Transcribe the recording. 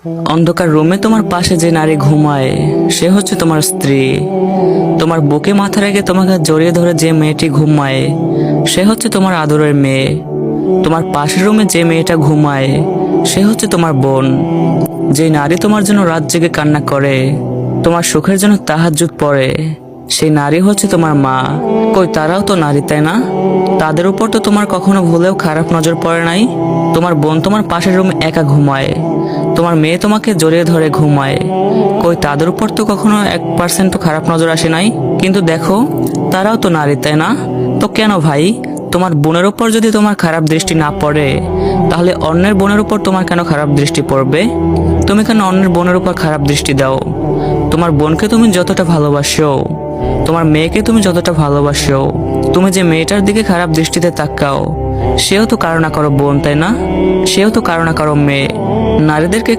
অন্ধকার রুমে তোমার পাশে যে নারী ঘুমায় সে হচ্ছে তোমার স্ত্রী। তোমার বুকে মাথা রেখে তোমাকে জড়িয়ে ধরে যে মেয়েটি ঘুমায় সে হচ্ছে তোমার আদরের মেয়ে। তোমার পাশের রুমে যে মেয়েটা ঘুমায় সে হচ্ছে তোমার বোন। যে নারী তোমার জন্য রাত জেগে কান্না করে, তোমার সুখের জন্য তাহাজ্জুদ পড়ে, সেই নারী হচ্ছে তোমার মা। কই তারাও তো নারী, তাই না? তাদের উপর তো তোমার কখনো ভুলেও খারাপ নজর পড়ে নাই। তোমার বোন তোমার পাশের রুমে একা ঘুমায়, তোমার মেয়ে তোমাকে জড়িয়ে ধরে ঘুমায়। কই তাদের উপর তো কখনো 1% খারাপ নজর আসে নাই। কিন্তু দেখো, তারাও তো নারী, তাই না? তো কেন ভাই, তোমার বোনের উপর যদি তোমার খারাপ দৃষ্টি না পড়ে, তাহলে অন্যের বোনের উপর তোমার কেন খারাপ দৃষ্টি পড়বে? তুমি কেন অন্যের বোনের উপর খারাপ দৃষ্টি দাও? তোমার বোনকে তুমি যতটা ভালোবাসো, তোমার মেয়েকে তুমি যতটা ভালোবাসো, তুমি যে মেয়েটার দিকে খারাপ দৃষ্টিতে তাকাও, সেও তো কারো না কারো বোন, তাই না? সেও তো কারো না কারো মেয়ে। নারীদেরকে